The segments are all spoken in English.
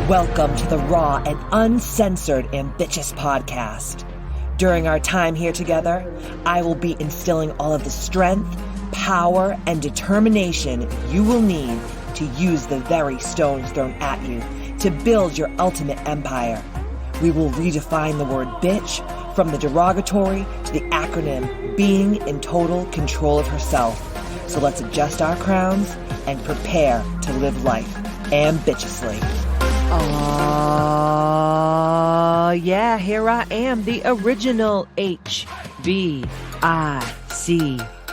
Welcome to the raw and uncensored Ambitchious Podcast. During our time here together, I will be instilling all of the strength, power, and determination you will need to use the very stones thrown at you to build your ultimate empire. We will redefine the word bitch from the derogatory to the acronym being in total control of herself. So let's adjust our crowns and prepare to live life ambitiously. Yeah, here I am, the original HBIC,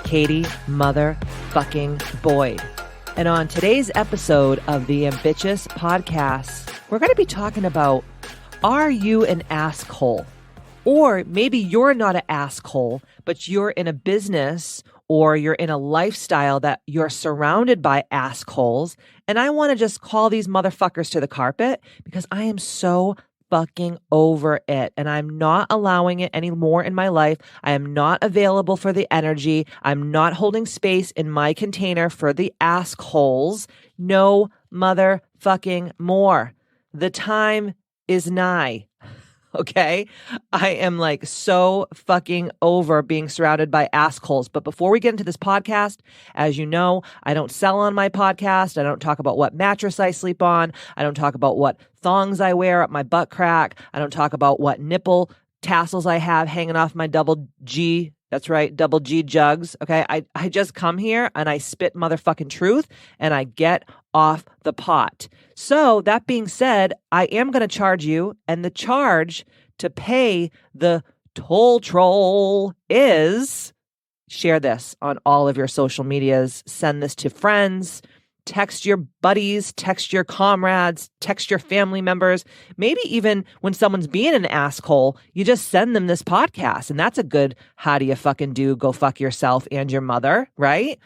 Katie motherfucking Boyd. And on today's episode of the Ambitchious Podcast, we're going to be talking about, are you an askhole? Or maybe you're not an askhole, but you're in a business or you're in a lifestyle that you're surrounded by assholes. And I want to just call these motherfuckers to the carpet because I am so fucking over it. And I'm not allowing it anymore in my life. I am not available for the energy. I'm not holding space in my container for the assholes. No motherfucking more. The time is nigh. Okay. I am like so fucking over being surrounded by assholes. But before we get into this podcast, as you know, I don't sell on my podcast. I don't talk about what mattress I sleep on. I don't talk about what thongs I wear up my butt crack. I don't talk about what nipple tassels I have hanging off my double G. That's right. Double G jugs. Okay. I just come here and I spit motherfucking truth and I get off the pot. So that being said, I am going to charge you, and the charge to pay the toll troll is share this on all of your social medias, send this to friends, text your buddies, text your comrades, text your family members. Maybe even when someone's being an asshole, you just send them this podcast. And that's a good, how do you fucking do, go fuck yourself and your mother, right?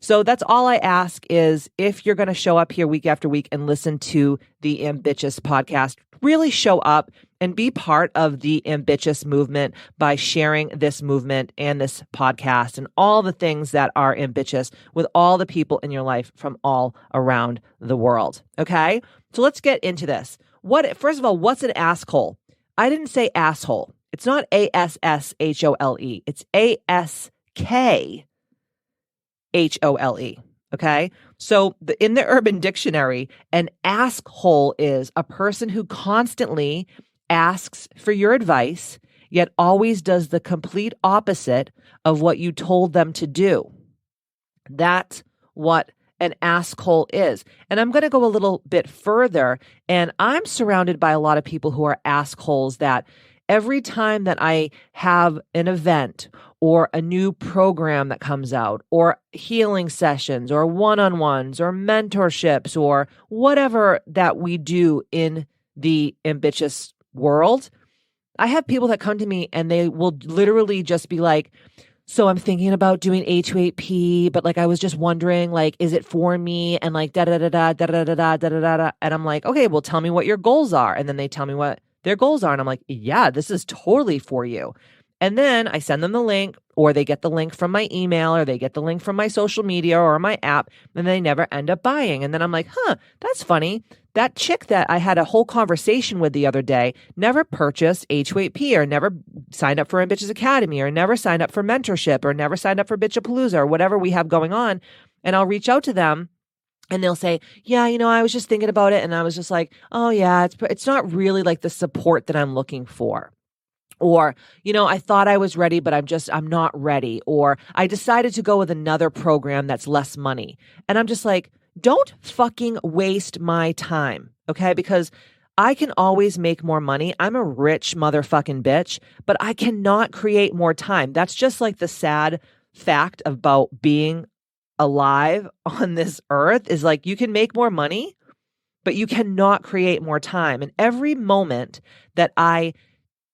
So that's all I ask is if you're going to show up here week after week and listen to the Ambitchious Podcast, really show up and be part of the ambitious movement by sharing this movement and this podcast and all the things that are ambitious with all the people in your life from all around the world. Okay? So let's get into this. First of all, what's an asshole? I didn't say asshole. It's not ASSHOLE. It's ASKHOLE. Okay. So in the Urban Dictionary, an askhole is a person who constantly asks for your advice, yet always does the complete opposite of what you told them to do. That's what an askhole is. And I'm going to go a little bit further. And I'm surrounded by a lot of people who are assholes that every time that I have an event or a new program that comes out or healing sessions or one-on-ones or mentorships or whatever that we do in the ambitious world, I have people that come to me and they will literally just be like, so I'm thinking about doing A28P, but like I was just wondering, like, is it for me? And like da-da-da-da, da-da-da-da, da-da-da-da. And I'm like, okay, well, tell me what your goals are. And then they tell me what their goals are. And I'm like, yeah, this is totally for you. And then I send them the link, or they get the link from my email, or they get the link from my social media or my app, and they never end up buying. And then I'm like, that's funny. That chick that I had a whole conversation with the other day never purchased H2AP or never signed up for Ambitchious Academy or never signed up for mentorship or never signed up for Bitchapalooza or whatever we have going on. And I'll reach out to them. And they'll say, yeah, I was just thinking about it. And I was just like, oh yeah, it's not really like the support that I'm looking for. Or, I thought I was ready, but I'm not ready. Or I decided to go with another program that's less money. And I'm just like, don't fucking waste my time. Okay. Because I can always make more money. I'm a rich motherfucking bitch, but I cannot create more time. That's just like the sad fact about being alive on this earth is like, you can make more money, but you cannot create more time. And every moment that I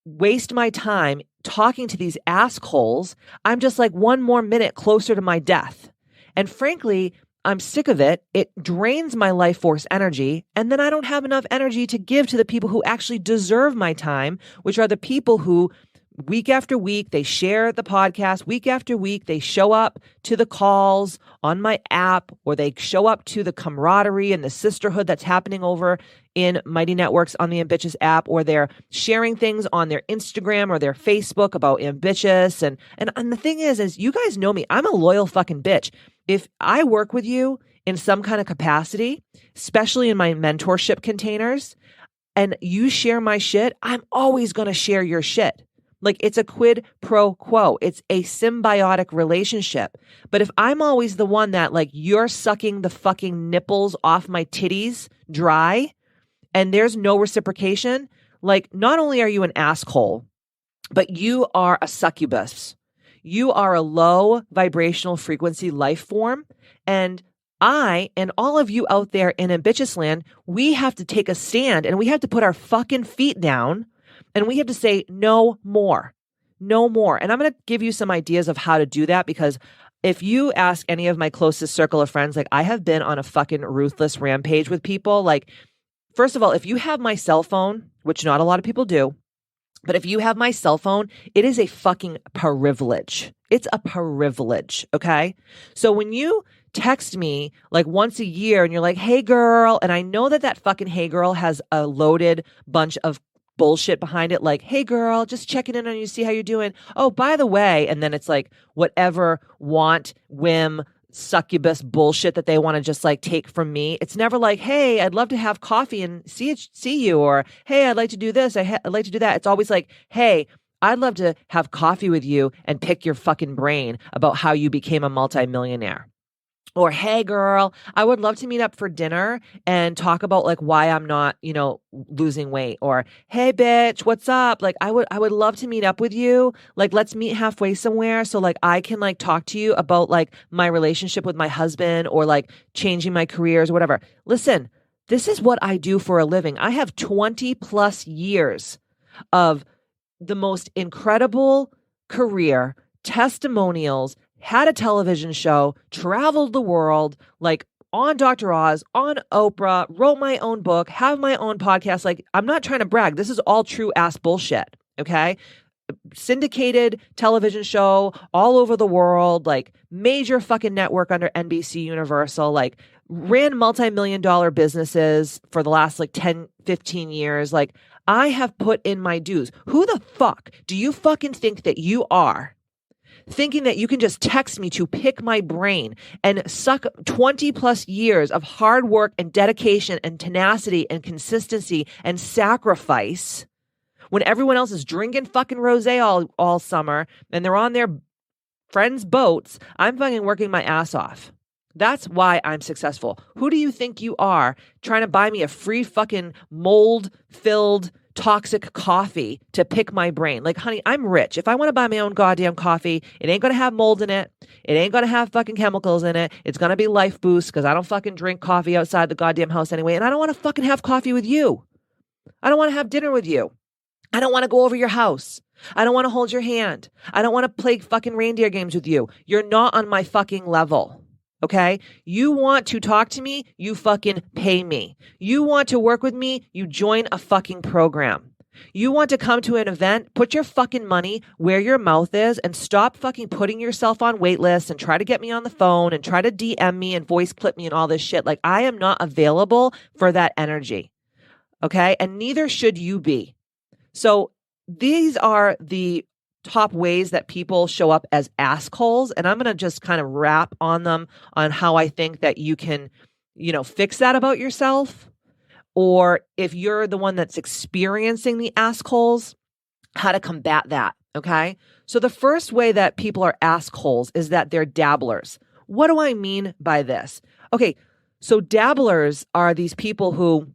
waste my time talking to these assholes, I'm just like one more minute closer to my death. And frankly, I'm sick of it. It drains my life force energy. And then I don't have enough energy to give to the people who actually deserve my time, which are the people who week after week. They share the podcast week after week. They show up to the calls on my app, or they show up to the camaraderie and the sisterhood that's happening over in Mighty Networks on the Ambitchious app, or they're sharing things on their Instagram or their Facebook about Ambitchious. And the thing is you guys know me. I'm a loyal fucking bitch. If I work with you in some kind of capacity, especially in my mentorship containers, and you share my shit, I'm always going to share your shit. Like, it's a quid pro quo. It's a symbiotic relationship. But if I'm always the one that, like, you're sucking the fucking nipples off my titties dry and there's no reciprocation, like, not only are you an asshole, but you are a succubus. You are a low vibrational frequency life form. And I and all of you out there in Ambitchiousland, we have to take a stand and we have to put our fucking feet down and we have to say no more, no more. And I'm going to give you some ideas of how to do that, because if you ask any of my closest circle of friends, like, I have been on a fucking ruthless rampage with people. Like, first of all, if you have my cell phone, which not a lot of people do, but if you have my cell phone, it is a fucking privilege. It's a privilege, okay? So when you text me like once a year and you're like, hey girl, and I know that fucking hey girl has a loaded bunch of bullshit behind it, like, hey girl, just checking in on you, see how you're doing. Oh, by the way, and then it's like whatever want, whim, succubus bullshit that they want to just like take from me. It's never like, hey, I'd love to have coffee and see you, or hey, I'd like to do this, I'd like to do that. It's always like, hey, I'd love to have coffee with you and pick your fucking brain about how you became a multimillionaire. Or, hey girl, I would love to meet up for dinner and talk about like why I'm not, losing weight. Or, hey bitch, what's up? Like, I would love to meet up with you. Like, let's meet halfway somewhere so like I can like talk to you about like my relationship with my husband, or like changing my careers or whatever. Listen, this is what I do for a living. I have 20 plus years of the most incredible career, testimonials, had a television show, traveled the world, like on Dr. Oz, on Oprah, wrote my own book, have my own podcast. Like, I'm not trying to brag. This is all true ass bullshit. Okay. Syndicated television show all over the world, like major fucking network under NBC Universal, like ran multi-million-dollar businesses for the last like 10, 15 years. Like, I have put in my dues. Who the fuck do you fucking think that you are, thinking that you can just text me to pick my brain and suck 20 plus years of hard work and dedication and tenacity and consistency and sacrifice when everyone else is drinking fucking rosé all summer and they're on their friends' boats? I'm fucking working my ass off. That's why I'm successful. Who do you think you are trying to buy me a free fucking mold-filled toxic coffee to pick my brain? Like, honey, I'm rich. If I want to buy my own goddamn coffee, it ain't going to have mold in it. It ain't going to have fucking chemicals in it. It's going to be Life Boost, because I don't fucking drink coffee outside the goddamn house anyway. And I don't want to fucking have coffee with you. I don't want to have dinner with you. I don't want to go over your house. I don't want to hold your hand. I don't want to play fucking reindeer games with you. You're not on my fucking level. Okay? You want to talk to me, you fucking pay me. You want to work with me, you join a fucking program. You want to come to an event, put your fucking money where your mouth is and stop fucking putting yourself on wait lists and try to get me on the phone and try to DM me and voice clip me and all this shit. Like, I am not available for that energy. Okay? And neither should you be. So these are the top ways that people show up as assholes. And I'm going to just kind of wrap on them on how I think that you can, fix that about yourself. Or if you're the one that's experiencing the assholes, how to combat that. Okay. So the first way that people are assholes is that they're dabblers. What do I mean by this? Okay. So dabblers are these people who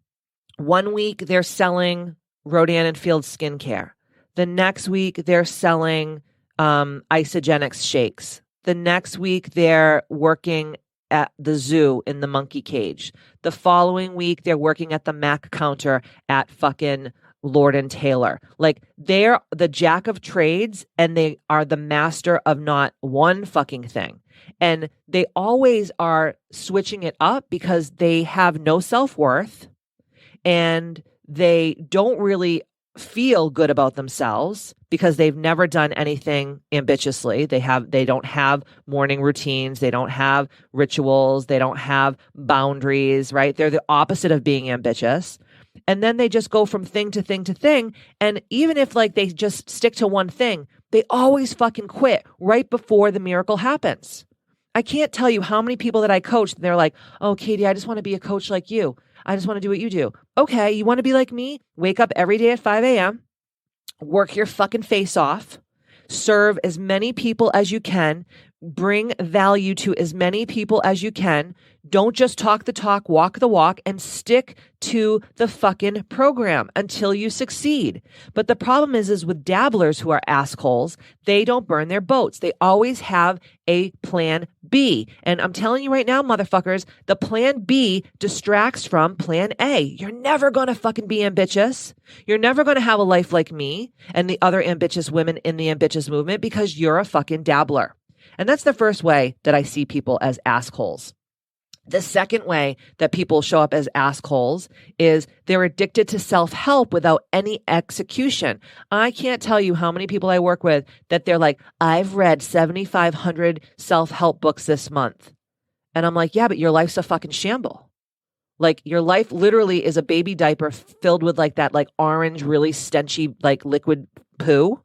1 week they're selling Rodan and Field skincare. The next week, they're selling isogenics shakes. The next week, they're working at the zoo in the monkey cage. The following week, they're working at the Mac counter at fucking Lord & Taylor. Like, they're the jack of trades and they are the master of not one fucking thing. And they always are switching it up because they have no self-worth and they don't really feel good about themselves because they've never done anything ambitiously. They don't have morning routines. They don't have rituals. They don't have boundaries, right? They're the opposite of being ambitious. And then they just go from thing to thing to thing. And even if like they just stick to one thing, they always fucking quit right before the miracle happens. I can't tell you how many people that I coach, they're like, oh, Katie, I just want to be a coach like you. I just want to do what you do. Okay, you want to be like me? Wake up every day at 5 a.m., work your fucking face off, serve as many people as you can, bring value to as many people as you can. Don't just talk the talk, walk the walk, and stick to the fucking program until you succeed. But the problem is with dabblers who are assholes, they don't burn their boats. They always have a plan B. And I'm telling you right now, motherfuckers, the plan B distracts from plan A. You're never going to fucking be ambitious. You're never going to have a life like me and the other ambitious women in the ambitious movement because you're a fucking dabbler. And that's the first way that I see people as assholes. The second way that people show up as assholes is they're addicted to self-help without any execution. I can't tell you how many people I work with that they're like, I've read 7,500 self-help books this month. And I'm like, yeah, but your life's a fucking shamble. Like your life literally is a baby diaper filled with like that like orange, really stenchy, like liquid poo.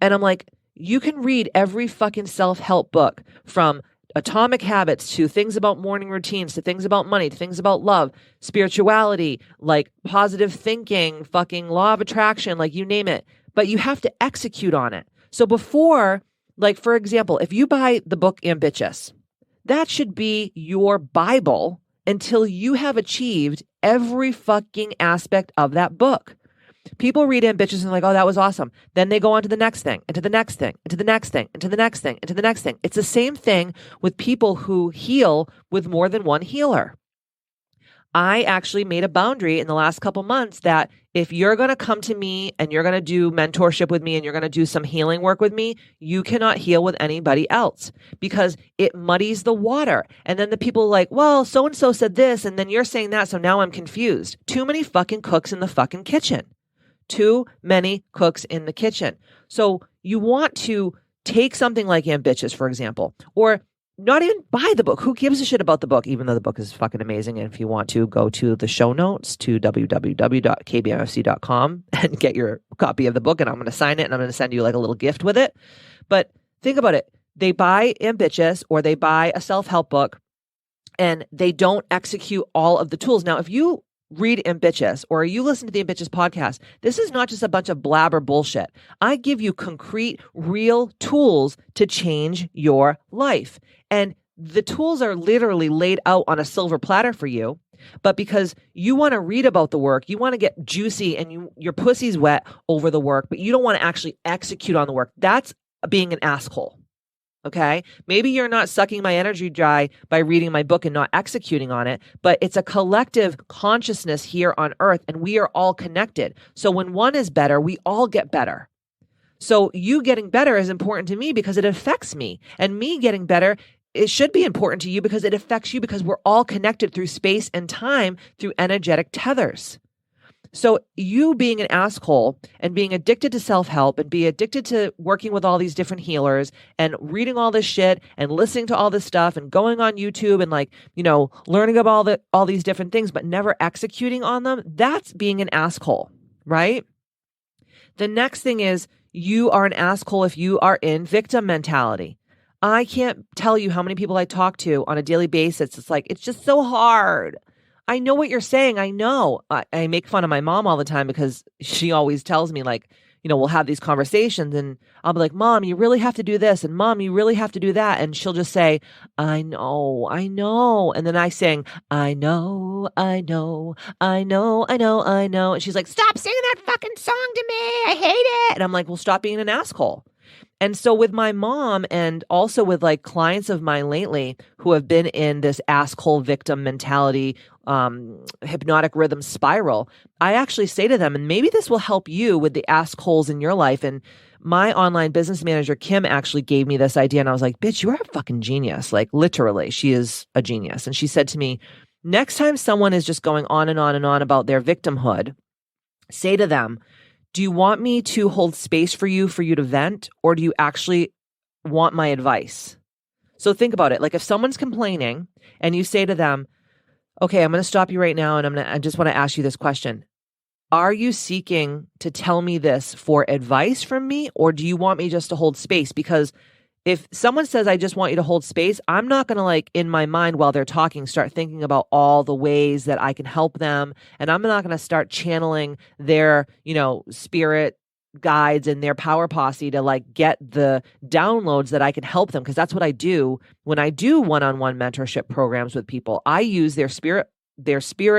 And I'm like, you can read every fucking self-help book from Atomic Habits to things about morning routines, to things about money, to things about love, spirituality, like positive thinking, fucking law of attraction, like you name it. But you have to execute on it. So before, like for example, if you buy the book Ambitchious, that should be your Bible until you have achieved every fucking aspect of that book. People read Ambitchious and like, oh, that was awesome. Then they go on to the next thing, and to the next thing, and to the next thing, and to the next thing, and to the next thing. It's the same thing with people who heal with more than one healer. I actually made a boundary in the last couple months that if you're going to come to me and you're going to do mentorship with me and you're going to do some healing work with me, you cannot heal with anybody else because it muddies the water. And then the people are like, well, so-and-so said this, and then you're saying that, so now I'm confused. Too many fucking cooks in the fucking kitchen. Too many cooks in the kitchen. So you want to take something like Ambitchious, for example, or not even buy the book. Who gives a shit about the book, even though the book is fucking amazing? And if you want to, go to the show notes to www.kbmfc.com and get your copy of the book, and I'm going to sign it, and I'm going to send you like a little gift with it. But think about it. They buy Ambitchious or they buy a self-help book, and they don't execute all of the tools. Now, if you read Ambitchious or you listen to the Ambitchious podcast, this is not just a bunch of blabber bullshit. I give you concrete, real tools to change your life. And the tools are literally laid out on a silver platter for you. But because you want to read about the work, you want to get juicy and your pussy's wet over the work, but you don't want to actually execute on the work. That's being an asshole. Okay. Maybe you're not sucking my energy dry by reading my book and not executing on it, but it's a collective consciousness here on earth and we are all connected. So when one is better, we all get better. So you getting better is important to me because it affects me, and me getting better, it should be important to you because it affects you because we're all connected through space and time through energetic tethers. So you being an asshole and being addicted to self-help and be addicted to working with all these different healers and reading all this shit and listening to all this stuff and going on YouTube and like, learning about all these different things, but never executing on them, that's being an asshole, right? The next thing is you are an asshole if you are in victim mentality. I can't tell you how many people I talk to on a daily basis. It's like, it's just so hard. I know what you're saying. I know. I make fun of my mom all the time because she always tells me like, we'll have these conversations and I'll be like, Mom, you really have to do this. And Mom, you really have to do that. And she'll just say, I know. And then I sing, I know. And she's like, stop singing that fucking song to me. I hate it. And I'm like, well, stop being an asshole. And so with my mom and also with like clients of mine lately who have been in this asshole victim mentality, hypnotic rhythm spiral, I actually say to them, and maybe this will help you with the assholes in your life. And my online business manager, Kim, actually gave me this idea. And I was like, bitch, you are a fucking genius. Like literally, she is a genius. And she said to me, next time someone is just going on and on and on about their victimhood, say to them, do you want me to hold space for you to vent, or do you actually want my advice? So think about it. Like if someone's complaining and you say to them, okay, I'm going to stop you right now. And I just want to ask you this question. Are you seeking to tell me this for advice from me, or do you want me just to hold space? Because if someone says, I just want you to hold space, I'm not going to like in my mind while they're talking, start thinking about all the ways that I can help them. And I'm not going to start channeling their, spirit guides and their power posse to like get the downloads that I can help them. Cause that's what I do when I do one-on-one mentorship programs with people. I use their spirit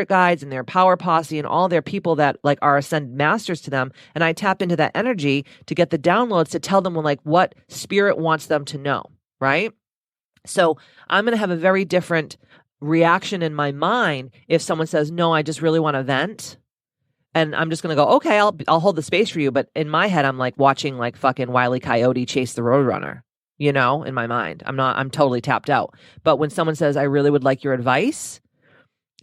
guides and their power posse and all their people that like are ascended masters to them. And I tap into that energy to get the downloads to tell them like what spirit wants them to know. Right. So I'm going to have a very different reaction in my mind if someone says, no, I just really want to vent. And I'm just going to go, okay, I'll hold the space for you. But in my head, I'm like watching like fucking Wile E. Coyote chase the Roadrunner, in my mind. I'm totally tapped out. But when someone says, I really would like your advice,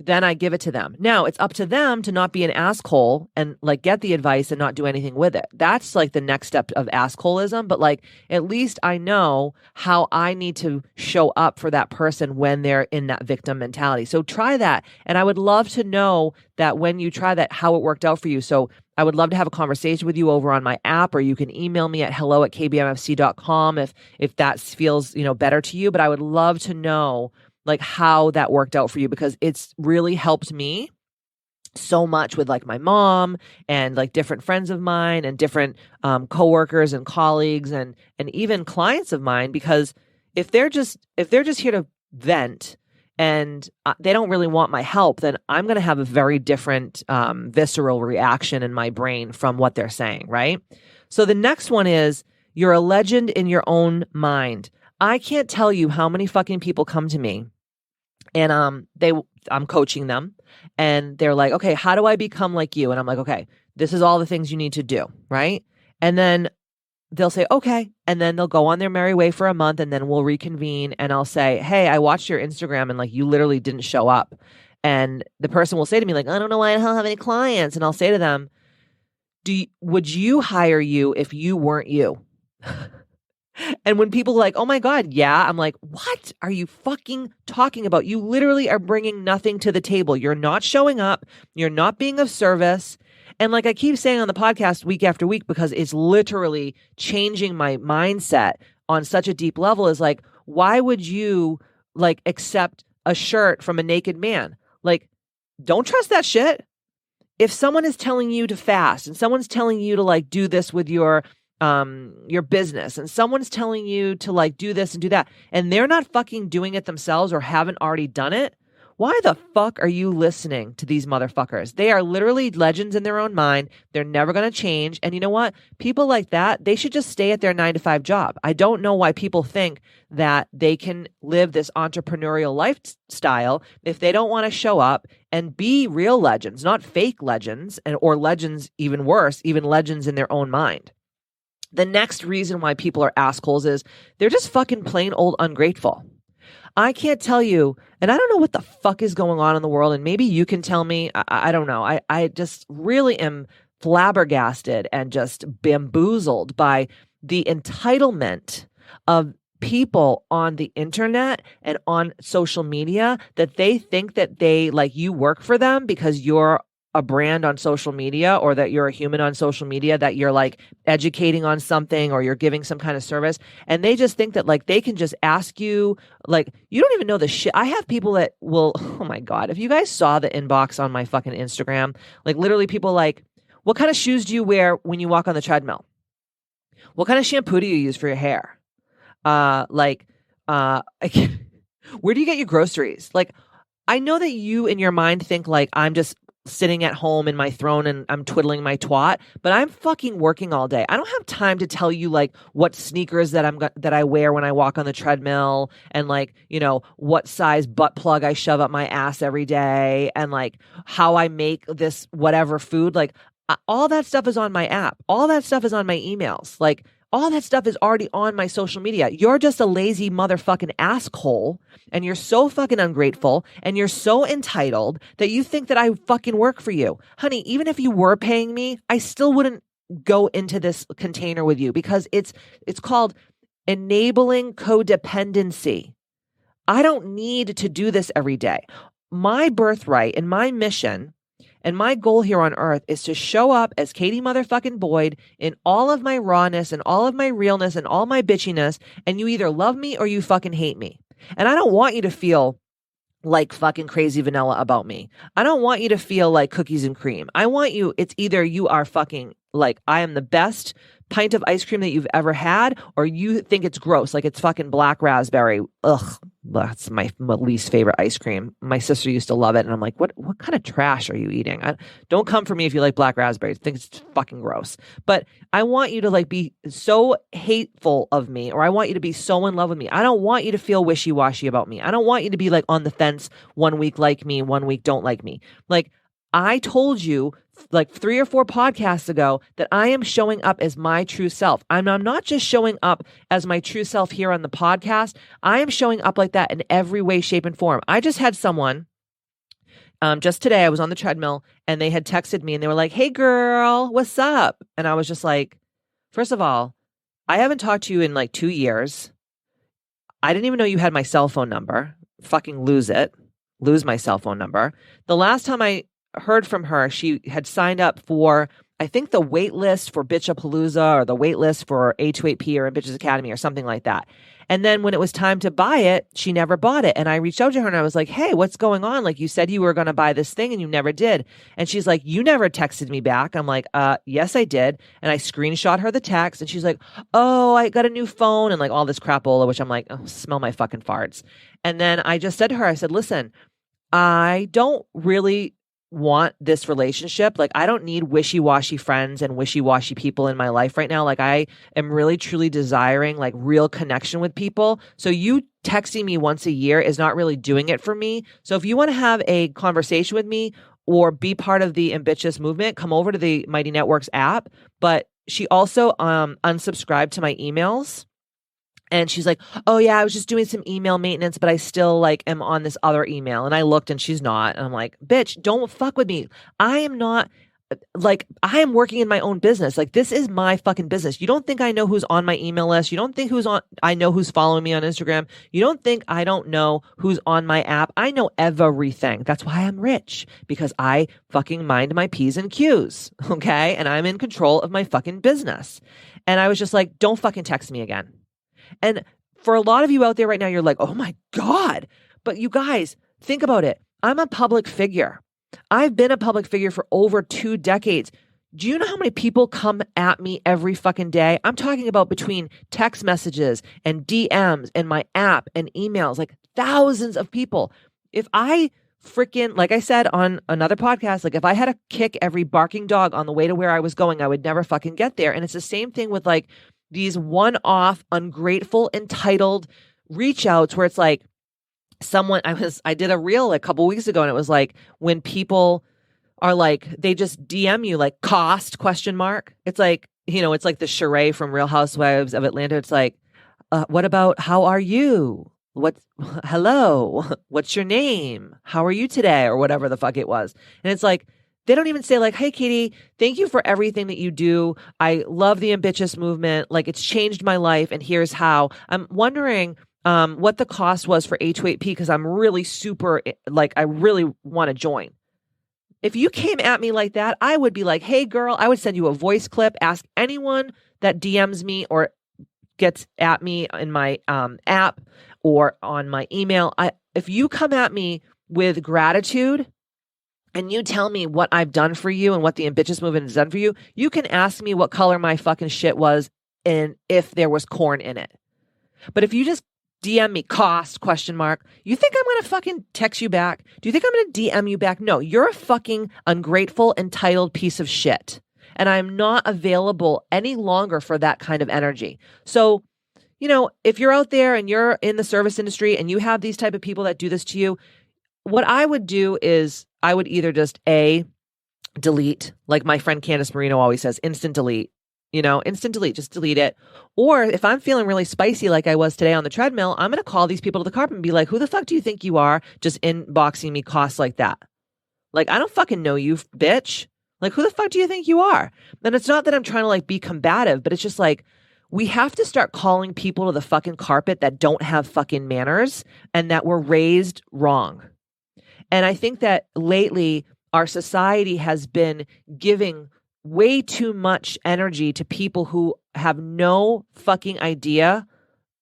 then I give it to them. Now it's up to them to not be an asshole and like get the advice and not do anything with it. That's like the next step of assholism. But like, at least I know how I need to show up for that person when they're in that victim mentality. So try that. And I would love to know that when you try that, how it worked out for you. So I would love to have a conversation with you over on my app, or you can email me at hello@kbmfc.com if that feels, better to you. But I would love to know like how that worked out for you, because it's really helped me so much with like my mom and like different friends of mine and different coworkers and colleagues and even clients of mine. Because if they're just here to vent and they don't really want my help, then I'm going to have a very different visceral reaction in my brain from what they're saying, right? So the next one is, you're a legend in your own mind. I can't tell you how many fucking people come to me and I'm coaching them and they're like, okay, how do I become like you? And I'm like, okay, this is all the things you need to do, right? And then they'll say, okay. And then they'll go on their merry way for a month, and then we'll reconvene and I'll say, hey, I watched your Instagram and like you literally didn't show up. And the person will say to me like, I don't know why I don't have any clients. And I'll say to them, would you hire you if you weren't you? And when people are like, oh my God, yeah, I'm like, what are you fucking talking about? You literally are bringing nothing to the table. You're not showing up. You're not being of service. And like I keep saying on the podcast week after week, because it's literally changing my mindset on such a deep level, is like, why would you like accept a shirt from a naked man? Like, don't trust that shit. If someone is telling you to fast and someone's telling you to like do this with your business, and someone's telling you to like do this and do that, and they're not fucking doing it themselves or haven't already done it, why the fuck are you listening to these motherfuckers? They are literally legends in their own mind. They're never going to change. And you know what? People like that, they should just stay at their 9-to-5 job. I don't know why people think that they can live this entrepreneurial lifestyle if they don't want to show up and be real legends, not fake legends, or legends, even worse, even legends in their own mind. The next reason why people are assholes is they're just fucking plain old ungrateful. I can't tell you, and I don't know what the fuck is going on in the world, and maybe you can tell me. I don't know. I just really am flabbergasted and just bamboozled by the entitlement of people on the internet and on social media, that they think that they like you work for them because you're a brand on social media, or that you're a human on social media, that you're like educating on something or you're giving some kind of service. And they just think that like they can just ask you, like, you don't even know the shit. I have people that will, oh my God, if you guys saw the inbox on my fucking Instagram, like literally people like, what kind of shoes do you wear when you walk on the treadmill? What kind of shampoo do you use for your hair? Where do you get your groceries? Like, I know that you in your mind think like I'm just sitting at home in my throne and I'm twiddling my twat, but I'm fucking working all day. I don't have time to tell you like what sneakers that I wear when I walk on the treadmill, and like, what size butt plug I shove up my ass every day, and like how I make this whatever food. Like all that stuff is on my app. All that stuff is on my emails. Like all that stuff is already on my social media. You're just a lazy motherfucking asshole, and you're so fucking ungrateful, and you're so entitled that you think that I fucking work for you. Honey, even if you were paying me, I still wouldn't go into this container with you because it's called enabling codependency. I don't need to do this every day. My birthright and my mission and my goal here on earth is to show up as Katie motherfucking Boyd in all of my rawness and all of my realness and all my bitchiness, and you either love me or you fucking hate me. And I don't want you to feel like fucking crazy vanilla about me. I don't want you to feel like cookies and cream. I want you, it's either you are fucking like, I am the best pint of ice cream that you've ever had, or you think it's gross, like it's fucking black raspberry. Ugh, that's my least favorite ice cream. My sister used to love it, and I'm like, what kind of trash are you eating? Don't come for me if you like black raspberries. I think it's fucking gross. But I want you to like be so hateful of me, or I want you to be so in love with me. I don't want you to feel wishy-washy about me. I don't want you to be like on the fence, 1 week like me, 1 week don't like me. Like I told you like 3 or 4 podcasts ago that I am showing up as my true self. I'm not just showing up as my true self here on the podcast. I am showing up like that in every way, shape, and form. I just had someone, just today, I was on the treadmill and they had texted me and they were like, "Hey girl, what's up?" And I was just like, first of all, I haven't talked to you in like 2 years. I didn't even know you had my cell phone number. Fucking lose my cell phone number. The last time I heard from her, she had signed up for, I think, the wait list for Bitchapalooza or the wait list for A28P or Ambitchious Academy or something like that. And then when it was time to buy it, she never bought it. And I reached out to her and I was like, "Hey, what's going on? Like you said you were going to buy this thing and you never did." And she's like, "You never texted me back." I'm like, yes, I did. And I screenshot her the text and she's like, "Oh, I got a new phone," and like all this crapola, which I'm like, oh, smell my fucking farts. And then I just said to her, I said, "Listen, I don't really want this relationship. Like, I don't need wishy-washy friends and wishy-washy people in my life right now. Like, I am really, truly desiring like real connection with people. So you texting me once a year is not really doing it for me. So if you want to have a conversation with me or be part of the Ambitchious movement, come over to the Mighty Networks app." But she also unsubscribed to my emails. And she's like, "Oh yeah, I was just doing some email maintenance, but I still like am on this other email." And I looked and she's not. And I'm like, "Bitch, don't fuck with me. I am not like, I am working in my own business. Like, this is my fucking business. You don't think I know who's on my email list. You don't think I know who's following me on Instagram. You don't think I don't know who's on my app. I know everything. That's why I'm rich, because I fucking mind my P's and Q's. Okay. And I'm in control of my fucking business." And I was just like, don't fucking text me again. And for a lot of you out there right now, you're like, "Oh my God." But you guys, think about it. I'm a public figure. I've been a public figure for over 2 decades. Do you know how many people come at me every fucking day? I'm talking about between text messages and DMs and my app and emails, like thousands of people. If I freaking, like I said on another podcast, like if I had to kick every barking dog on the way to where I was going, I would never fucking get there. And it's the same thing with like these one-off, ungrateful, entitled reach outs where it's like I did a reel a couple weeks ago and it was like when people are like, they just DM you like cost ? It's like, it's like the charade from Real Housewives of Atlanta. It's like, what about how are you? Hello, what's your name? How are you today? Or whatever the fuck it was. And it's like, they don't even say like, "Hey, Katie, thank you for everything that you do. I love the Ambitchious movement. Like, it's changed my life and here's how." I'm wondering what the cost was for A28P because I'm really super, like, I really want to join. If you came at me like that, I would be like, "Hey girl," I would send you a voice clip, ask anyone that DMs me or gets at me in my app or on my email. If you come at me with gratitude and you tell me what I've done for you and what the Ambitchious movement has done for you, you can ask me what color my fucking shit was and if there was corn in it. But if you just DM me cost ? You think I'm going to fucking text you back? Do you think I'm going to DM you back? No, you're a fucking ungrateful, entitled piece of shit. And I'm not available any longer for that kind of energy. So, if you're out there and you're in the service industry and you have these type of people that do this to you, what I would do is I would either just delete, like my friend Candace Marino always says, instant delete, instant delete, just delete it. Or if I'm feeling really spicy like I was today on the treadmill, I'm going to call these people to the carpet and be like, "Who the fuck do you think you are just inboxing me costs like that? Like, I don't fucking know you, bitch. Like, who the fuck do you think you are? And it's not that I'm trying to like be combative, but it's just like, we have to start calling people to the fucking carpet that don't have fucking manners and that were raised wrong. And I think that lately our society has been giving way too much energy to people who have no fucking idea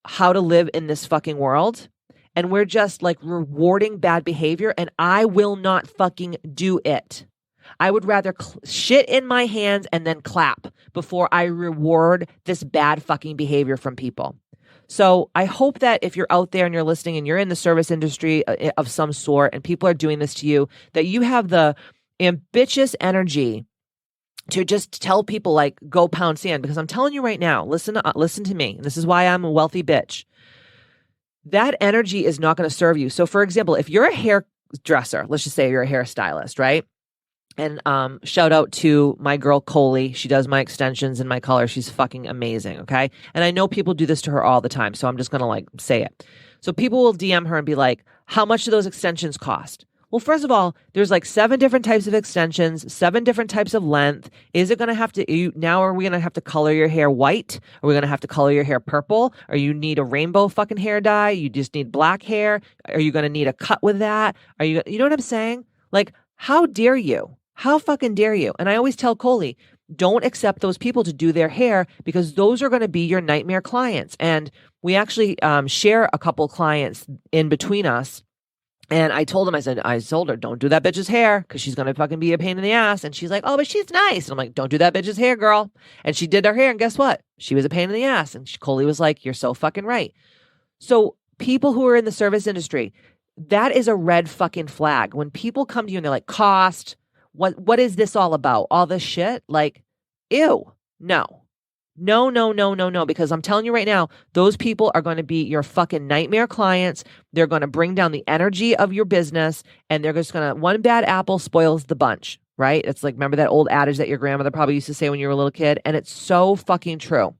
how to live in this fucking world. And we're just like rewarding bad behavior, and I will not fucking do it. I would rather shit in my hands and then clap before I reward this bad fucking behavior from people. So I hope that if you're out there and you're listening and you're in the service industry of some sort and people are doing this to you, that you have the ambitious energy to just tell people like, go pound sand. Because I'm telling you right now, listen to me. And this is why I'm a wealthy bitch. That energy is not going to serve you. So for example, if you're a hairdresser, let's just say you're a hairstylist, right? And shout out to my girl Coley. She does my extensions and my color. She's fucking amazing, okay? And I know people do this to her all the time, so I'm just going to like say it. So people will DM her and be like, how much do those extensions cost? Well, first of all, there's like 7 different types of extensions, 7 different types of length. Is it going to have to, now are we going to have to color your hair white? Are we going to have to color your hair purple? Or you need a rainbow fucking hair dye? You just need black hair? Are you going to need a cut with that? You know what I'm saying? Like, how dare you? How fucking dare you? And I always tell Coley, don't accept those people to do their hair because those are going to be your nightmare clients. And we actually share a couple clients in between us. And I told her, don't do that bitch's hair because she's going to fucking be a pain in the ass. And she's like, oh, but she's nice. And I'm like, don't do that bitch's hair, girl. And she did her hair. And guess what? She was a pain in the ass. And Coley was like, you're so fucking right. So people who are in the service industry, that is a red fucking flag. When people come to you and they're like, cost, what is this all about? All this shit? Like, ew, no. No, because I'm telling you right now, those people are going to be your fucking nightmare clients. They're going to bring down the energy of your business, and they're just going to, one bad apple spoils the bunch, right? It's like, remember that old adage that your grandmother probably used to say when you were a little kid? And it's so fucking true.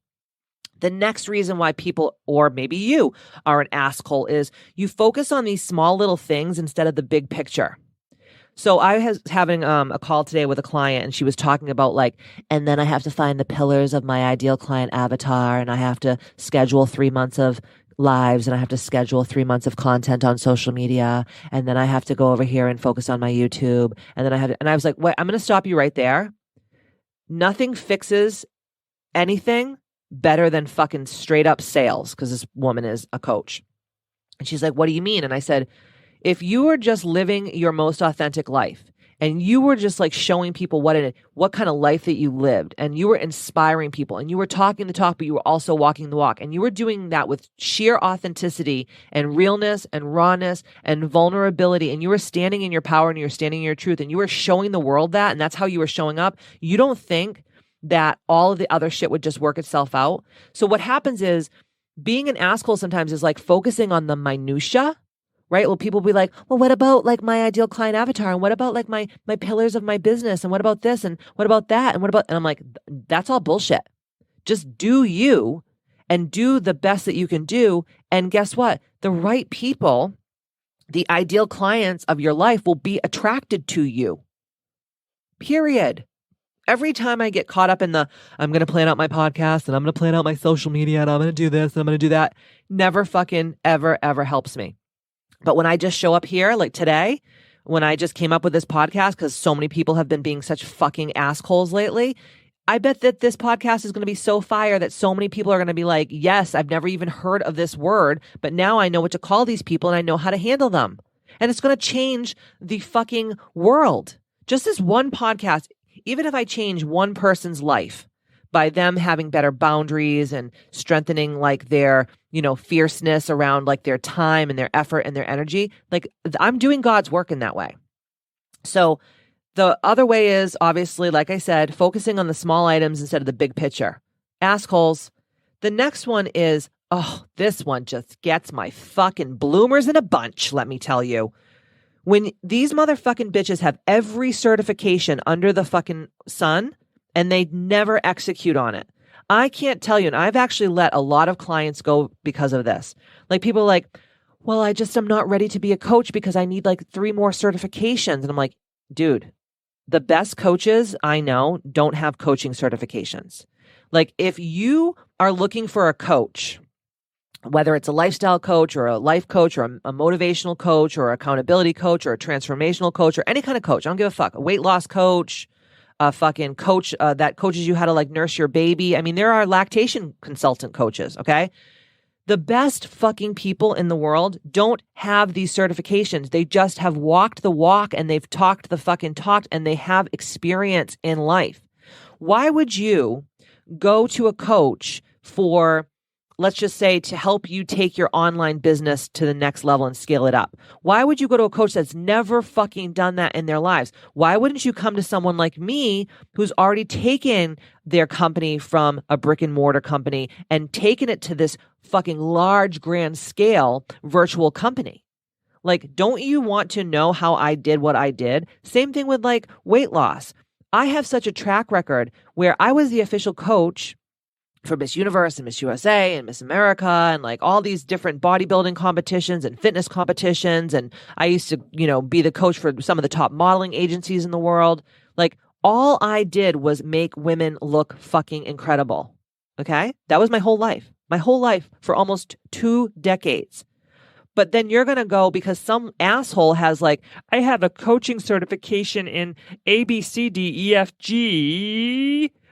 The next reason why people, or maybe you, are an asshole is you focus on these small little things instead of the big picture. So I was having a call today with a client, and she was talking about like, and then I have to find the pillars of my ideal client avatar, and I have to schedule 3 months of lives, and I have to schedule 3 months of content on social media, and then I have to go over here and focus on my YouTube, and then I was like, wait, I'm going to stop you right there. Nothing fixes anything better than fucking straight up sales, because this woman is a coach. And she's like, what do you mean? And I said, if you were just living your most authentic life and you were just like showing people what kind of life that you lived, and you were inspiring people and you were talking the talk, but you were also walking the walk, and you were doing that with sheer authenticity and realness and rawness and vulnerability, and you were standing in your power and you were standing in your truth, and you were showing the world that, and that's how you were showing up, you don't think that all of the other shit would just work itself out? So what happens is being an asshole sometimes is like focusing on the minutia. Right? Well, people will be like, well, what about like my ideal client avatar? And what about like my pillars of my business? And what about this? And what about that? And and I'm like, that's all bullshit. Just do you and do the best that you can do. And guess what? The right people, the ideal clients of your life will be attracted to you. Period. Every time I get caught up in I'm going to plan out my podcast and I'm going to plan out my social media and I'm going to do this and I'm going to do that, never fucking ever helps me. But when I just show up here, like today, when I just came up with this podcast, because so many people have been being such fucking assholes lately, I bet that this podcast is going to be so fire that so many people are going to be like, yes, I've never even heard of this word, but now I know what to call these people and I know how to handle them. And it's going to change the fucking world. Just this one podcast, even if I change one person's life by them having better boundaries and strengthening like their, fierceness around like their time and their effort and their energy, like I'm doing God's work in that way. So the other way is obviously, like I said, focusing on the small items instead of the big picture. Assholes. The next one is, this one just gets my fucking bloomers in a bunch, let me tell you. When these motherfucking bitches have every certification under the fucking sun, and they never execute on it. I can't tell you, and I've actually let a lot of clients go because of this. Like people are like, well, I'm not ready to be a coach because I need like 3 more certifications. And I'm like, dude, the best coaches I know don't have coaching certifications. Like if you are looking for a coach, whether it's a lifestyle coach or a life coach or a motivational coach or accountability coach or a transformational coach or any kind of coach, I don't give a fuck, a weight loss coach, a fucking coach that coaches you how to like nurse your baby. I mean, there are lactation consultant coaches, okay? The best fucking people in the world don't have these certifications. They just have walked the walk and they've talked the fucking talk and they have experience in life. Why would you go to a coach for, let's just say, to help you take your online business to the next level and scale it up? Why would you go to a coach that's never fucking done that in their lives? Why wouldn't you come to someone like me who's already taken their company from a brick and mortar company and taken it to this fucking large, grand scale virtual company? Like, don't you want to know how I did what I did? Same thing with like weight loss. I have such a track record where I was the official coach for Miss Universe and Miss USA and Miss America and like all these different bodybuilding competitions and fitness competitions. And I used to, be the coach for some of the top modeling agencies in the world. Like all I did was make women look fucking incredible. Okay. That was my whole life for almost 2 decades. But then you're going to go because some asshole has like, I have a coaching certification in ABCDEFG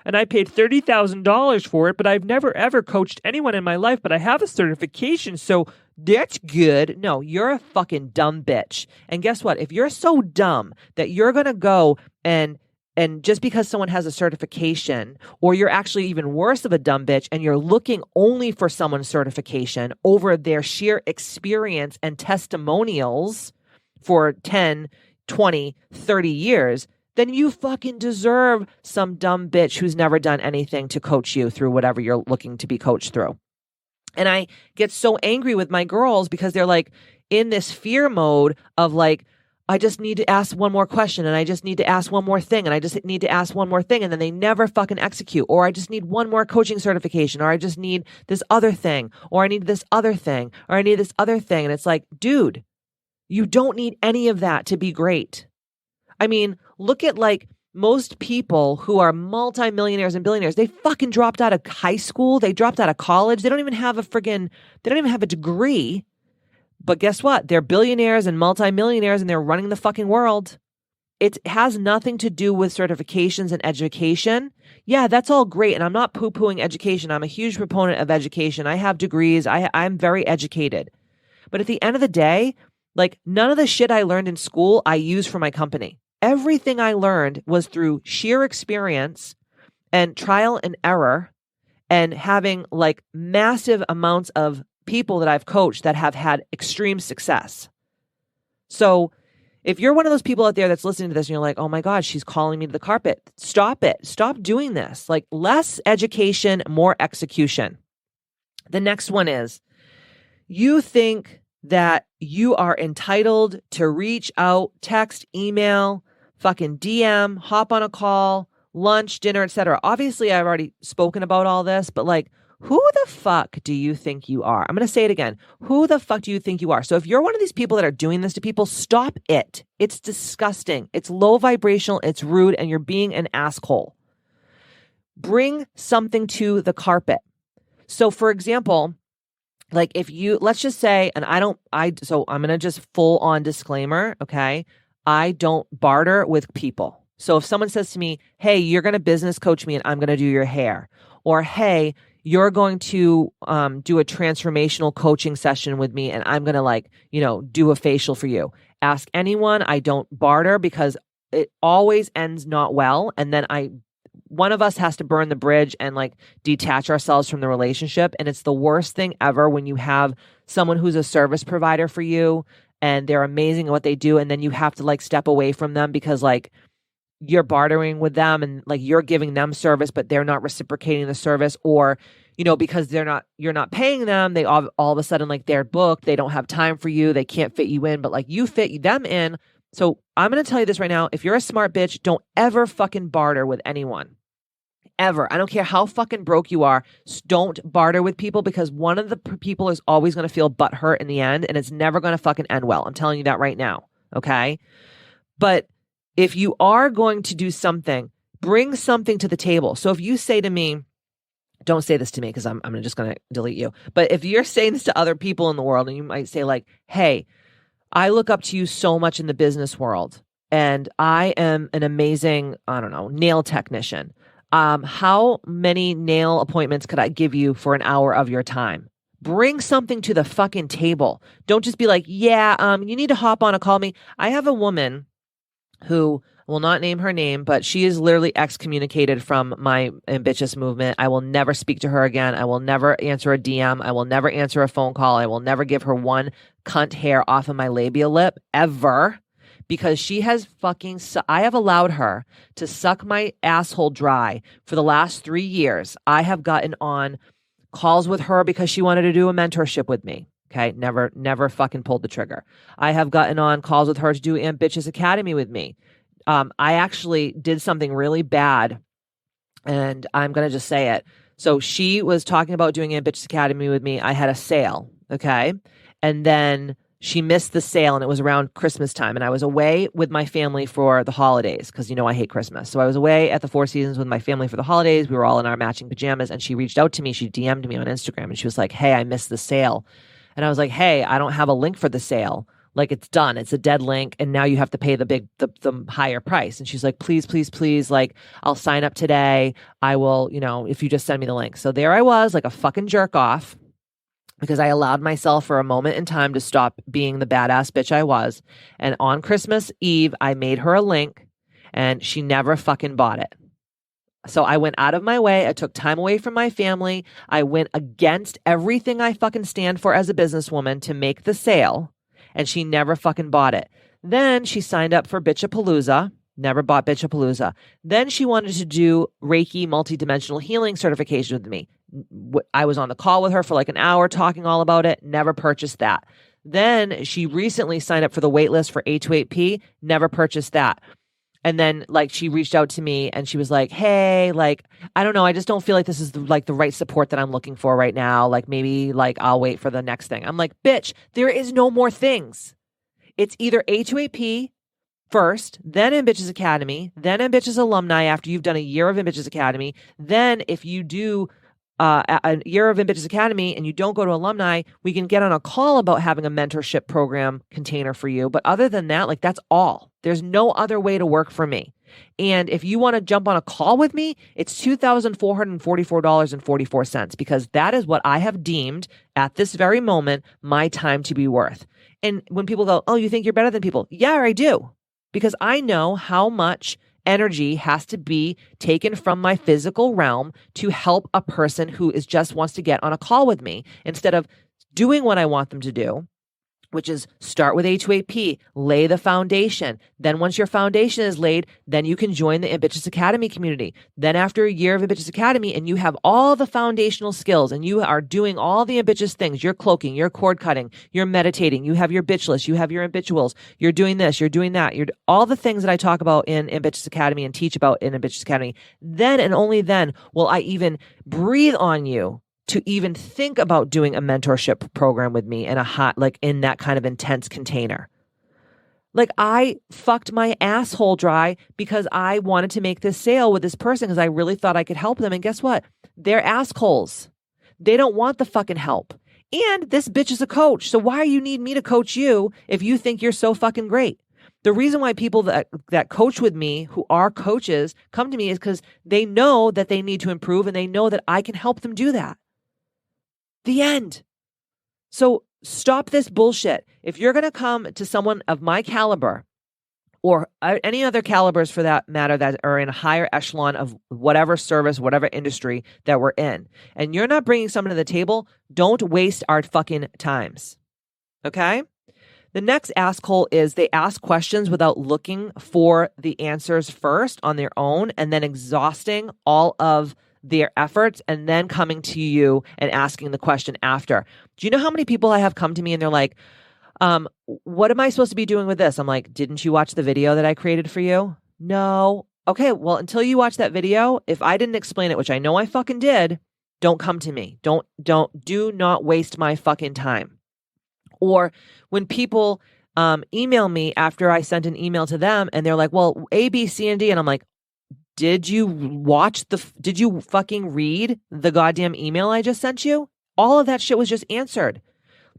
and I paid $30,000 for it, but I've never ever coached anyone in my life, but I have a certification, so that's good. No, you're a fucking dumb bitch. And guess what? If you're so dumb that you're going to go and just because someone has a certification, or you're actually even worse of a dumb bitch and you're looking only for someone's certification over their sheer experience and testimonials for 10, 20, 30 years, then you fucking deserve some dumb bitch who's never done anything to coach you through whatever you're looking to be coached through. And I get so angry with my girls because they're like in this fear mode of like, I just need to ask one more question and I just need to ask one more thing and I just need to ask one more thing, and then they never fucking execute. Or I just need one more coaching certification, or I just need this other thing, or I need this other thing, or I need this other thing. And it's like, dude, you don't need any of that to be great. I mean, look at like most people who are multimillionaires and billionaires. They fucking dropped out of high school. They dropped out of college. They don't even have a degree. But guess what? They're billionaires and multimillionaires and they're running the fucking world. It has nothing to do with certifications and education. Yeah, that's all great. And I'm not poo-pooing education. I'm a huge proponent of education. I have degrees. I'm very educated. But at the end of the day, like none of the shit I learned in school, I use for my company. Everything I learned was through sheer experience and trial and error and having like massive amounts of people that I've coached that have had extreme success. So if you're one of those people out there that's listening to this and you're like, oh my God, she's calling me to the carpet. Stop it. Stop doing this. Like less education, more execution. The next one is you think that you are entitled to reach out, text, email, fucking DM, hop on a call, lunch, dinner, etc. Obviously, I've already spoken about all this, but like, who the fuck do you think you are? I'm going to say it again. Who the fuck do you think you are? So if you're one of these people that are doing this to people, stop it. It's disgusting. It's low vibrational. It's rude. And you're being an asshole. Bring something to the carpet. So for example, like if you, let's just say, so I'm going to just full on disclaimer. Okay. I don't barter with people. So if someone says to me, hey, you're going to business coach me and I'm going to do your hair, or hey, you're going to do a transformational coaching session with me and I'm going to do a facial for you. Ask anyone. I don't barter because it always ends not well. And then one of us has to burn the bridge and like detach ourselves from the relationship. And it's the worst thing ever when you have someone who's a service provider for you and they're amazing at what they do. And then you have to like step away from them because like you're bartering with them and like you're giving them service, but they're not reciprocating the service, or, because you're not paying them, they all of a sudden like they're booked. They don't have time for you. They can't fit you in, but like you fit them in. So I'm going to tell you this right now. If you're a smart bitch, don't ever fucking barter with anyone. Ever. I don't care how fucking broke you are. Don't barter with people because one of the people is always going to feel butthurt in the end and it's never going to fucking end well. I'm telling you that right now. Okay. But if you are going to do something, bring something to the table. So if you say to me, don't say this to me because I'm just going to delete you. But if you're saying this to other people in the world and you might say like, hey, I look up to you so much in the business world and I am an amazing, I don't know, nail technician. How many nail appointments could I give you for an hour of your time? Bring something to the fucking table. Don't just be like, yeah, you need to hop on a call me. I have a woman who will not name her name, but she is literally excommunicated from my ambitious movement. I will never speak to her again. I will never answer a DM. I will never answer a phone call. I will never give her one cunt hair off of my labial lip ever, because she has I have allowed her to suck my asshole dry for the last 3 years. I have gotten on calls with her because she wanted to do a mentorship with me. Okay. Never fucking pulled the trigger. I have gotten on calls with her to do Ambitchious Academy with me. I actually did something really bad, and I'm going to just say it. So she was talking about doing Ambitchious Academy with me. I had a sale. Okay. And then she missed the sale, and it was around Christmas time. And I was away with my family for the holidays because, I hate Christmas. So I was away at the Four Seasons with my family for the holidays. We were all in our matching pajamas, and she reached out to me. She DM'd me on Instagram, and she was like, hey, I missed the sale. And I was like, hey, I don't have a link for the sale. Like, it's done. It's a dead link. And now you have to pay the higher price. And she's like, please. Like, I'll sign up today. I will, if you just send me the link. So there I was, like a fucking jerk off, because I allowed myself for a moment in time to stop being the badass bitch I was. And on Christmas Eve, I made her a link and she never fucking bought it. So I went out of my way. I took time away from my family. I went against everything I fucking stand for as a businesswoman to make the sale. And she never fucking bought it. Then she signed up for Bitchapalooza, never bought Bitchapalooza. Then she wanted to do Reiki multidimensional healing certification with me. I was on the call with her for like an hour talking all about it, never purchased that. Then she recently signed up for the waitlist for A28P, never purchased that. And then like she reached out to me and she was like, hey, like, I don't know. I just don't feel like this is the right support that I'm looking for right now. Like maybe like I'll wait for the next thing. I'm like, bitch, there is no more things. It's either A28P first, then Ambitchious Academy, then Ambitchious Alumni after you've done a year of Ambitchious Academy. Then if you do a year of Ambitchious Academy and you don't go to Alumni, we can get on a call about having a mentorship program container for you. But other than that, like that's all. There's no other way to work for me. And if you want to jump on a call with me, it's $2,444.44 because that is what I have deemed at this very moment my time to be worth. And when people go, oh, you think you're better than people? Yeah, I do. Because I know how much energy has to be taken from my physical realm to help a person who just wants to get on a call with me instead of doing what I want them to do, which is start with A28P, lay the foundation. Then once your foundation is laid, then you can join the Ambitchious Academy community. Then after a year of Ambitchious Academy and you have all the foundational skills and you are doing all the ambitious things, you're cloaking, you're cord cutting, you're meditating, you have your bitch list, you have your ambituals, you're doing this, you're doing that, you're all the things that I talk about in Ambitchious Academy and teach about in Ambitchious Academy. Then and only then will I even breathe on you to even think about doing a mentorship program with me in in that kind of intense container. Like I fucked my asshole dry because I wanted to make this sale with this person because I really thought I could help them. And guess what? They're askholes. They don't want the fucking help. And this bitch is a coach. So why you need me to coach you if you think you're so fucking great? The reason why people that coach with me, who are coaches, come to me is because they know that they need to improve and they know that I can help them do that. The end. So stop this bullshit. If you're going to come to someone of my caliber or any other calibers for that matter that are in a higher echelon of whatever service, whatever industry that we're in, and you're not bringing someone to the table, don't waste our fucking times. Okay? The next askhole is they ask questions without looking for the answers first on their own and then exhausting all of their efforts and then coming to you and asking the question after. Do you know how many people I have come to me and they're like, what am I supposed to be doing with this? I'm like, didn't you watch the video that I created for you? No. Okay, well, until you watch that video, if I didn't explain it, which I know I fucking did, don't come to me. Do not waste my fucking time. Or when people email me after I sent an email to them, and they're like, well, A, B, C, and D. And I'm like, did you fucking read the goddamn email I just sent you? All of that shit was just answered.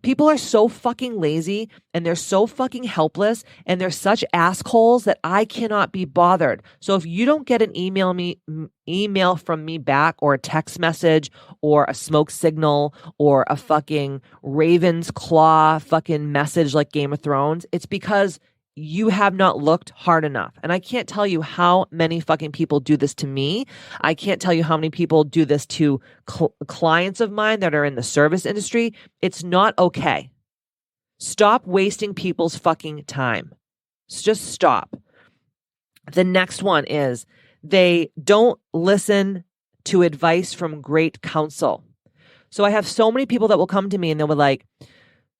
People are so fucking lazy and they're so fucking helpless and they're such assholes that I cannot be bothered. So if you don't get an email from me back, or a text message, or a smoke signal, or a fucking Raven's Claw fucking message like Game of Thrones, it's because you have not looked hard enough. And I can't tell you how many fucking people do this to me. I can't tell you how many people do this to clients of mine that are in the service industry. It's not okay. Stop wasting people's fucking time. Just stop. The next one is they don't listen to advice from great counsel. So I have so many people that will come to me and they'll be like,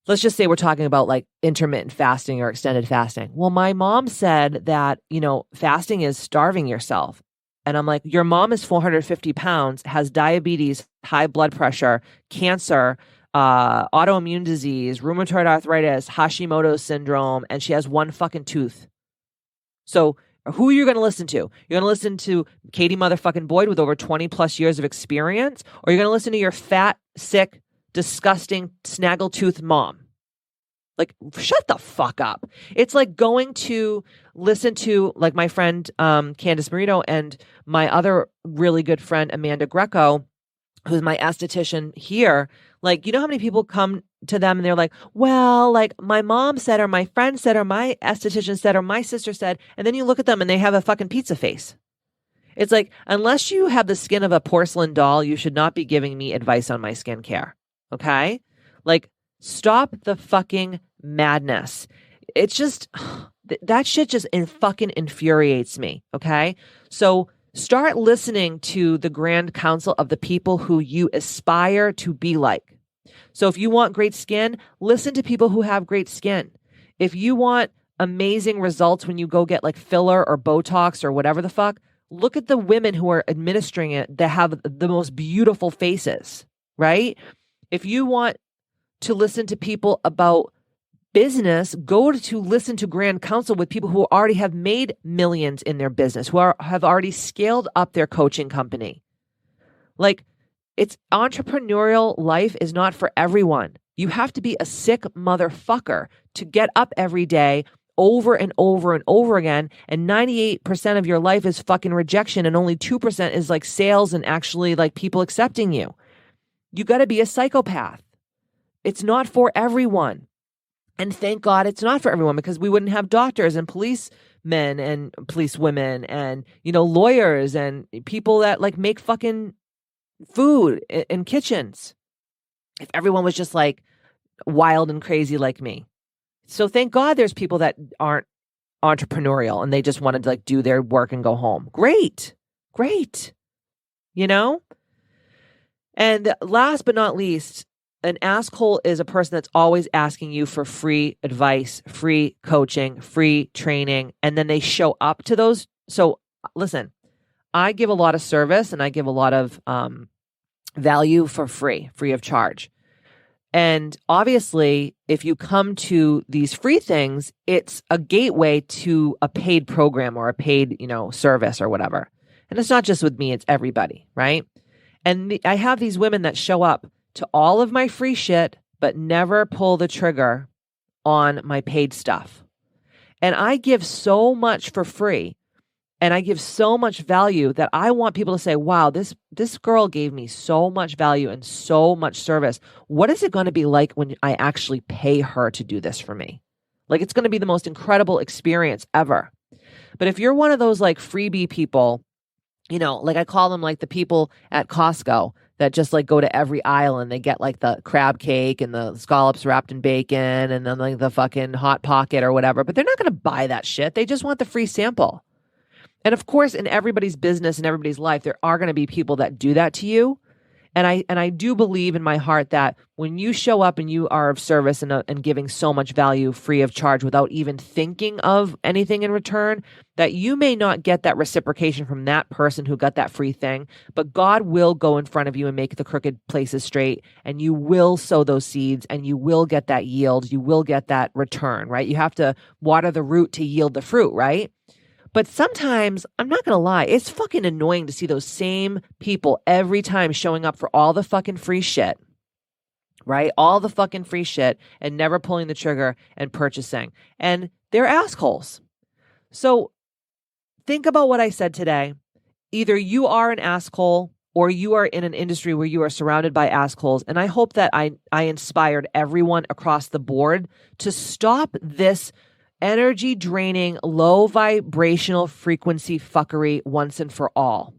let's just say we're talking about like intermittent fasting or extended fasting. Well, my mom said that, fasting is starving yourself. And I'm like, your mom is 450 pounds, has diabetes, high blood pressure, cancer, autoimmune disease, rheumatoid arthritis, Hashimoto's syndrome, and she has one fucking tooth. So who are you going to listen to? You're going to listen to Katie motherfucking Boyd with over 20 plus years of experience? Or you're going to listen to your fat, sick, disgusting snaggletooth mom? Like, shut the fuck up. It's like going to listen to like my friend Candice Marino and my other really good friend Amanda Greco, who's my esthetician here. Like, you know how many people come to them and they're like, well, like my mom said, or my friend said, or my esthetician said, or my sister said, and then you look at them and they have a fucking pizza face. It's like, unless you have the skin of a porcelain doll, you should not be giving me advice on my skincare. Okay? Like, stop the fucking madness. It's just, that shit just fucking infuriates me. Okay? So start listening to the grand counsel of the people who you aspire to be like. So if you want great skin, listen to people who have great skin. If you want amazing results when you go get like filler or Botox or whatever the fuck, look at the women who are administering it that have the most beautiful faces, right? If you want to listen to people about business, go to listen to grand counsel with people who already have made millions in their business, who have already scaled up their coaching company. Like, it's entrepreneurial life is not for everyone. You have to be a sick motherfucker to get up every day over and over and over again. And 98% of your life is fucking rejection. And only 2% is like sales and actually like people accepting you. You got to be a psychopath. It's not for everyone. And thank God it's not for everyone, because we wouldn't have doctors and policemen and policewomen and, lawyers and people that like make fucking food in kitchens if everyone was just like wild and crazy like me. So thank God there's people that aren't entrepreneurial and they just wanted to like do their work and go home. Great. And last but not least, an asshole is a person that's always asking you for free advice, free coaching, free training, and then they show up to those. So listen, I give a lot of service and I give a lot of value for free of charge. And obviously, if you come to these free things, it's a gateway to a paid program or a paid, service or whatever. And it's not just with me, it's everybody, right? And I have these women that show up to all of my free shit, but never pull the trigger on my paid stuff. And I give so much for free and I give so much value that I want people to say, wow, this girl gave me so much value and so much service. What is it going to be like when I actually pay her to do this for me? Like, it's going to be the most incredible experience ever. But if you're one of those like freebie people, like I call them like the people at Costco that just like go to every aisle and they get like the crab cake and the scallops wrapped in bacon and then like the fucking Hot Pocket or whatever, but they're not going to buy that shit. They just want the free sample. And of course, in everybody's business and everybody's life, there are going to be people that do that to you. And I do believe in my heart that when you show up and you are of service and giving so much value free of charge without even thinking of anything in return, that you may not get that reciprocation from that person who got that free thing, but God will go in front of you and make the crooked places straight, and you will sow those seeds and you will get that yield. You will get that return, right? You have to water the root to yield the fruit, right? But sometimes, I'm not going to lie, it's fucking annoying to see those same people every time showing up for all the fucking free shit, right? All the fucking free shit and never pulling the trigger and purchasing. And they're assholes. So think about what I said today. Either you are an asshole or you are in an industry where you are surrounded by assholes. And I hope that I inspired everyone across the board to stop this energy draining, low vibrational frequency fuckery once and for all.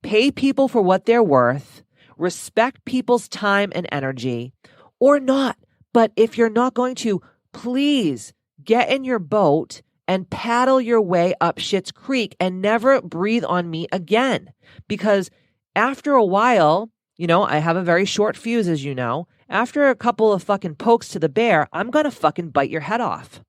Pay people for what they're worth, respect people's time and energy, or not. But if you're not going to, please get in your boat and paddle your way up Schitt's Creek and never breathe on me again. Because after a while, I have a very short fuse, as you know. After a couple of fucking pokes to the bear, I'm going to fucking bite your head off.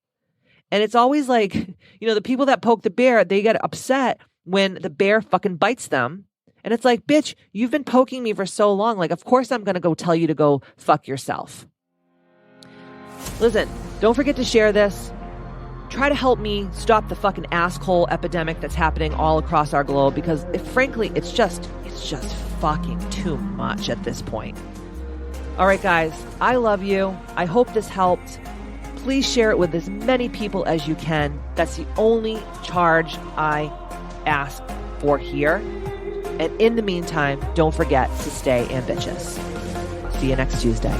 And it's always like, the people that poke the bear, they get upset when the bear fucking bites them. And it's like, bitch, you've been poking me for so long. Like, of course I'm going to go tell you to go fuck yourself. Listen, don't forget to share this. Try to help me stop the fucking asshole epidemic that's happening all across our globe, because frankly, it's just fucking too much at this point. All right, guys, I love you. I hope this helped. Please share it with as many people as you can. That's the only charge I ask for here. And in the meantime, don't forget to stay ambitious. See you next Tuesday.